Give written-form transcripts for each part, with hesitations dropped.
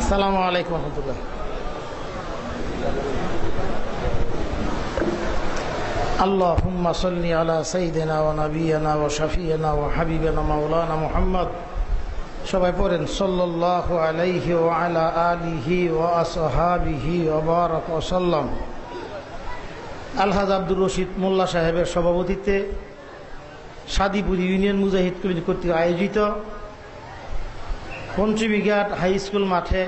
আসসালামু আলাইকুম রহমতুল্লাহ। আল্লাহুম্মা সাল্লি আলা সাইয়্যিদিনা ওয়া নাবিয়িনা ওয়া শাফিয়িনা ওয়া হাবিবিনা মাওলানা মুহাম্মদ। সবাই পড়েন সাল্লাল্লাহু আলাইহি ওয়া আলা আলিহি ওয়া আসহাবিহি ওয়া বারাকা ওয়া সাল্লাম। আলহাজ আব্দুর রশিদ মোল্লা সাহেবের সভাপতিত্বে সাদিপুর ইউনিয়ন মুজাহিদ কমিটি কর্তৃক আয়োজিত পঞ্চবিঘাট হাই স্কুল মাঠে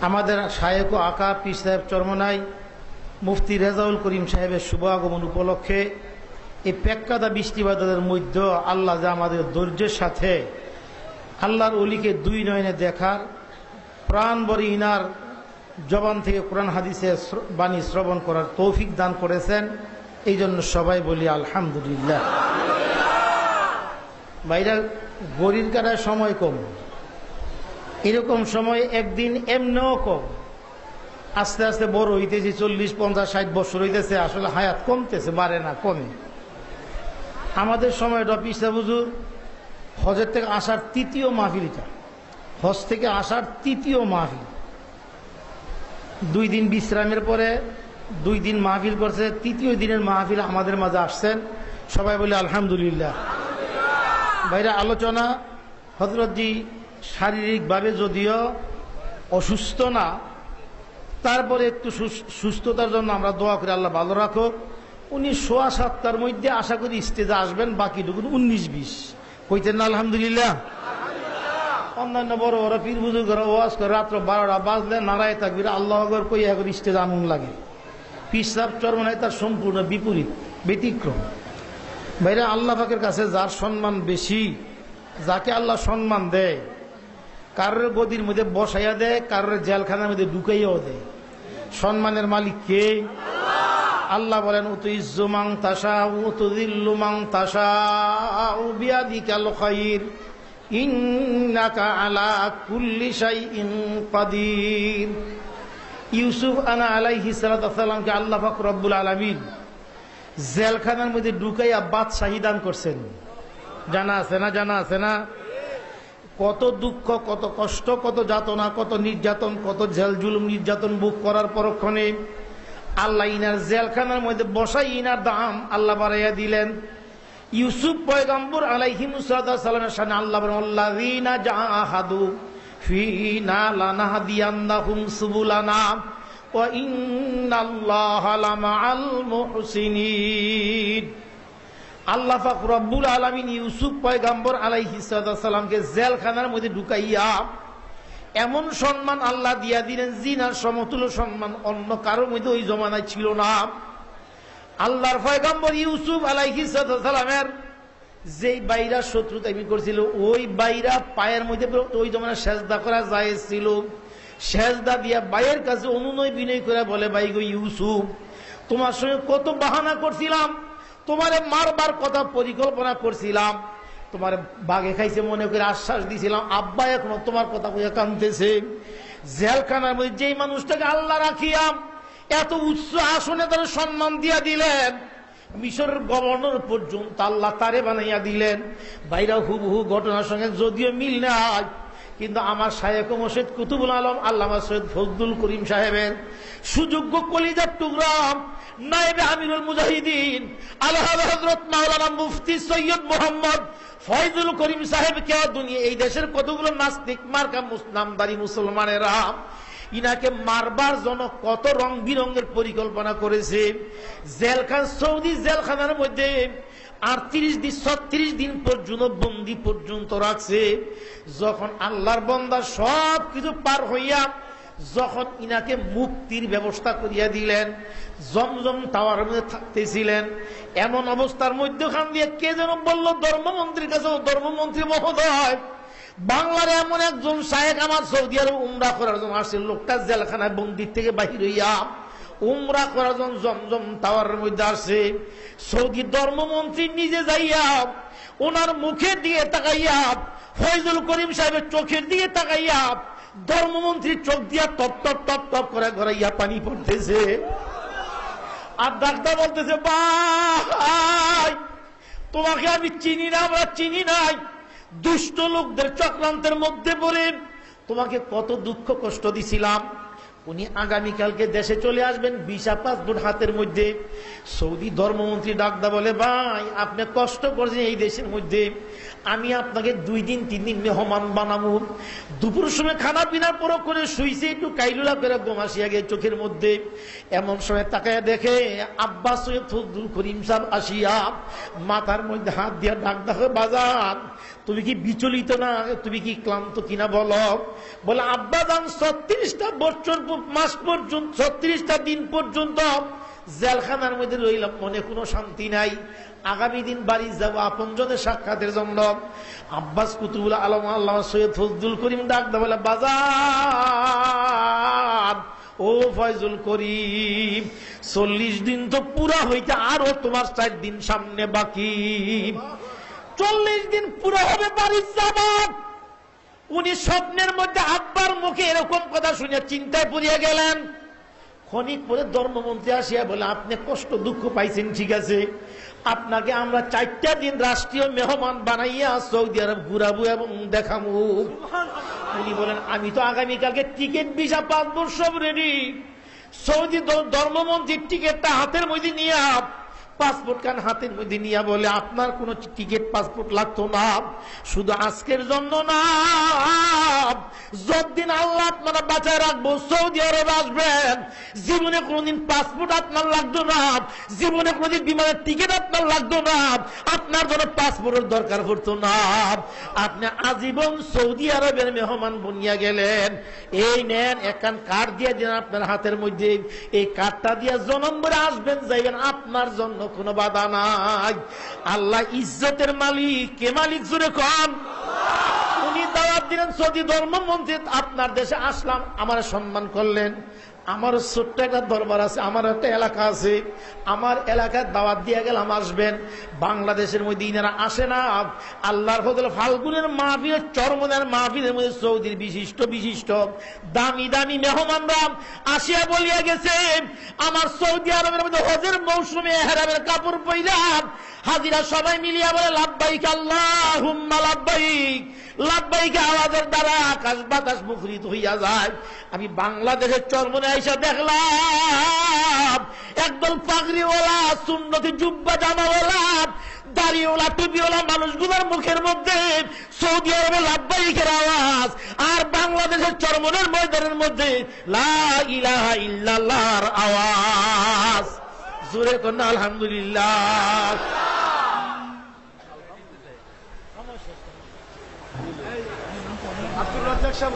আমাদের শায়েখ ও আকা পীর সাহেব চরমনাই মুফতি রেজাউল করিম সাহেবের শুভ আগমন উপলক্ষে এই পেক্কাদা বৃষ্টিবাদলের মধ্যে আল্লাহ যে আমাদের ধৈর্যের সাথে আল্লাহর অলিকে দুই নয়নে দেখার প্রাণ ভরে ইনার জবান থেকে কোরআন হাদিসের বাণী শ্রবণ করার তৌফিক দান করেছেন, এই জন্য সবাই বলি আলহামদুলিল্লাহ। বাইরে গরির কাটায় সময় কম, এরকম সময় একদিন এমনিও কম। আস্তে আস্তে বড় হইতেছি, 40, 50, 60 বছর হইতেছে, আসলে হায়াত কমতেছে, বাড়ে না, কমে। আমাদের সময়টা পিসা হুজুর হজের থেকে আসার তৃতীয় মাহফিলটা, হজ থেকে আসার তৃতীয় মাহফিল, 2 দিন বিশ্রামের পরে 2 দিন মাহফিল করছে, তৃতীয় দিনের মাহফিল আমাদের মাঝে আসছেন, সবাই বলে আলহামদুলিল্লাহ। বাইরে আলোচনা, হযরতজি শারীরিকভাবে যদিও অসুস্থ না, তারপরে একটু সুস্থতার জন্য আমরা দোয়া করি আল্লাহ ভালো রাখো। উনি 6:15টার মধ্যে আশা করি স্টেজে আসবেন, বাকিটুকু 19-20 কইতেন না আলহামদুলিল্লাহ। অন্যান্য বড় বড় পীর বুজুর্গরা ওয়াজ করে রাত্র 12টা বাজলে নারায় তাকবীর আল্লাহু আকবার কই এখন স্টেজ আনন্দ লাগে। পীর সাহেব চরমনাই তার সম্পূর্ণ বিপরীত, ব্যতিক্রম। ভাইরা, আল্লাহ পাকের কাছে যার সম্মান বেশি, যাকে আল্লাহ সম্মান দেয়, কারোর গদির মধ্যে বসাইয়া দেয়, কারোর জেলখানার মধ্যে ঢুকাইয়াও দেয়। সম্মানের মালিক কে? আল্লাহ বলেন উতুইজ্জু মান তাশাউ উতুযিল্লু মান তাশাউ বিয়াদিকাল খায়র ইন্নাকা আলা কুল্লি শাইইন কাদির। ইউসুফ আলাইহিস সালাতু ওয়াস সালামকে আল্লাহ পাক রব্বুল আলামিন জেলখানার মধ্যে ঢুকাইয়া বাদশাহী দান করছেন। জানা আছে না? জানা আছে না? কত দুঃখ, কত কষ্ট, কত যাতনা, কত নির্যাতন, কত জেল জুলুম নির্যাতন বুক করার পরক্ষণে আল্লাহ ইনার জেলখানার মধ্যে বসাই ইনার দাম আল্লাহ বাড়াইয়া দিলেন। ইউসুফ পয়গম্বর আলাইহিস সালামের সামনে আল্লাহ বলেন আল্লাযীনা জাহাদু ফীনা লানাহদিয়ান্নাহুম সুবুলানা ওয়া ইন্নাল্লাহা লামাআল মুহসিনিন। আল্লাহ পাক রব্বুল আলামিন ইউসুফ পয়গম্বর আলাইহিস সালামকে জেলখানার মধ্যে ঢুকাইয়া এমন সম্মান আল্লাহ দিয়া দিলেন, জিনার সমতুল্য সম্মান অন্য কারোর মধ্যে ওই জমানায় ছিল না। আল্লাহর পয়গম্বর ইউসুফ আলাইহিস সালামের যেই বাইরা শত্রুতামি করছিল, ওই বাইরা পায়ের মধ্যে ওই জমানায় সেজদা করা জায়েজ ছিল। সেজদা দিয়া বাইয়ের কাছে অনুনয় বিনয় করে বলে, ভাই গো ইউসুফ, তোমার সঙ্গে কত বাহানা করছিলাম, তোমারে মারবার কথা পরিকল্পনা করছিলাম, তোমার বাঘে খাইছে মনে করে আশ্বাস দিয়েছিলাম, আব্বা এখনো তোমার কথা কইয়া কাঁদতেছে। জেলখানার মধ্যে যেই মানুষটাকে আল্লাহ রাখিয়া এত উচ্চ আসনে তার সম্মান দিয়া দিলেন, মিশরের গভর্নর পর্যন্ত আল্লাহ তারে বানাইয়া দিলেন। বাইরা হুবহু ঘটনার সঙ্গে যদিও মিল নাই, কিন্তু আমার শায়েখ মোর্শেদ কুতুবুল আলম আল্লামা সৈয়দ ফজলুল করিম সাহেবের সুযোগ্য কলিজার টুকরা নায়েবে আমিরুল মুজাহিদিন আলহাজ হযরত মাওলানা মুফতি সৈয়দ মোহাম্মদ ফয়জুল করিম সাহেবকে দুনিয়া এই দেশের কতগুলো নাস্তিক মার্কা নামদারি মুসলমানেরা ইনাকে মারবার জন্য কত রং বিরঙের পরিকল্পনা করেছে। সৌদি জেলখানার মধ্যে 38 দিন 36 দিন পর্যন্ত বন্দি পর্যন্ত রাখছে। যখন আল্লাহর বান্দা সব কিছু পার হইয়া যখন ইনাকে মুক্তির ব্যবস্থা করিয়া দিলেন, জমজম টাওয়ারের মধ্যে থাকতেছিলেন, এমন অবস্থার মধ্যখান দিয়ে কে যেন বলল ধর্মমন্ত্রীর কাছে, ধর্মমন্ত্রী মহোদয়, বাংলার এমন একজন শায়েখ আমার সৌদি আরব উমরা করার জন্য আসছে, লোকটা জেলখানায় বন্দির থেকে বাহির হইয়া উমরা করার জন্য জমজম টাওয়ারের মধ্যে আসে। সৌদি ধর্মমন্ত্রী নিজে যাইয়া ওনার মুখের দিকে তাকাইয়া, ফয়জুল করিম সাহেবের চোখের দিকে তাকাইয়া ধর্মমন্ত্রীর চোখ দিয়া টপ টপ টপ টপ করে ঘরাইয়া পানি পড়তেছে। আর ডাক্তার বলতেছে, ভাই তোমাকে আমি চিনি না, আমরা চিনি নাই, দুষ্ট লোকদের চক্রান্তের মধ্যে পড়ে তোমাকে কত দুঃখ কষ্ট দিছিলাম। উনি আগামীকালকে দেশে চলে আসবেন, ভিসা পাসপোর্ট হাতের মধ্যে। সৌদি ধর্মমন্ত্রী ডাকদা বলে, ভাই আপনি কষ্ট করছেন এই দেশের মধ্যে, আমি আপনাকে 2 দিন 3 দিন মেহমান বানাবো। দুপুর সময় খানা পিনার পর করে শুইছে, একটু কাইলুলা করে ঘুম আসিয়া গিয়ে চোখের মধ্যে। এমন সময় তাকায় দেখে আব্বাস সৈয়দ ফজলুল করিম সাহেব আসিয়া মাথার মধ্যে হাত দিয়া ডাকদা, বাজার তুমি কি বিচলিত না, তুমি কি ক্লান্ত কিনা বলো। বলে আব্বা যান 36টা বছর মাস পর্যন্ত 36টা দিন পর্যন্ত জেলখানার মধ্যে রইলাম, মনে কোনো শান্তি নাই। আগামী দিন বাড়ি যাবো আপনজনের সাক্ষাতের জন্য। আব্বাস কুতুবুল আলম আল্লামা সৈয়দ ফজলুল করিম ডাকদা বলে, বাজার ও ফয়জুল করিম, 40 দিন তো পুরা হইতে আরো তোমার 4 দিন সামনে বাকি, 40 দিন পুরো হবে বাড়ি যাব। উনি স্বপ্নের মধ্যে আব্বার মুখে এরকম কথা শুনে চিন্তায় পড়িয়া গেলেন। ক্ষণিক পরে ধর্মমন্ত্রী আসিয়া বলে, আপনি কষ্ট দুঃখ পাইছেন, ঠিক আছে, আপনাকে আমরা 4টা দিন রাষ্ট্রীয় মেহমান বানাইয়া সৌদি আরব ঘুরাবো এবং দেখাবো। উনি বলেন, আমি তো আগামীকালকে টিকিট ভিসা পাসপোর্ট সব রেডি। সৌদি ধর্মমন্ত্রীর টিকিটটা হাতের মধ্যে নিয়ে, পাসপোর্ট কান হাতের মধ্যে নিয়ে বলে, আপনার কোনো টিকিট পাসপোর্ট লাগতো না, শুধু আজকের জন্য না, যতদিন আল্লাহ আপনারা বাঁচায় রাখবো সৌদি আরব আসবেন, জীবনে কোনোদিন পাসপোর্ট আপনার লাগতো না, জীবনে কোনোদিন বিমানের টিকিট আপনার লাগতো না, আপনার জন্য পাসপোর্টের দরকার পড়তো না, আপনি আজীবন সৌদি আরবের মেহমান বনিয়া গেলেন। এই নেন একখান কার্ড দিয়ে দিন আপনার হাতের মধ্যে, এই কার্ডটা দিয়ে জনম্বরে আসবেন যাইবেন, আপনার জন্য কোনো বাধা নাই। আল্লাহ ইজ্জতের মালিক, কে মালিক জুড়ে কন। উনি দাওয়াত দিলেন, সৌদি ধর্মমন্ত্রী আপনার দেশে আসলাম, আমার সম্মান করলেন, আমার ছোট্ট একটা দরবার আছে, আমার একটা এলাকা আছে, আমার এলাকায় দাওয়াত দিয়ে গেলাম, আসবেন। বাংলাদেশের মধ্যে ইনারা আসে না, আল্লাহর ফজলে ফাল্গুনের মাহফিল, চরমনের মাহফিলের মধ্যে সৌদির বিশিষ্ট বিশিষ্ট দামি দামি মেহমানরা আসিয়া বলিয়া গেছে, আমার সৌদি আরবের মধ্যে হজের মৌসুমে এহরামের কাপড় পরিলাম, হাজিরা সবাই মিলিয়া বলে লাব্বাইক আল্লাহুম্মা লাব্বাইক, লাব্বাইক আওয়াজের দ্বারা আকাশ বাতাস মুখরিত হইয়া যায়। আমি বাংলাদেশের চরমনে আইসা দেখলাম একদল পাগড়িওয়ালা, সুন্নতি জুব্বা জামাওয়ালা, দাড়িওয়ালা, টুপিওয়ালা মানুষগুলোর মুখের মধ্যে সৌদি আরবে লাব্বাইকের আওয়াজ, আর বাংলাদেশের চরমনের ময়দানের মধ্যে লা ইলাহা ইল্লাল্লাহর আওয়াজ। জোরে কন্যা আলহামদুলিল্লাহ। আব্দুল রাজ্জাক সাহেব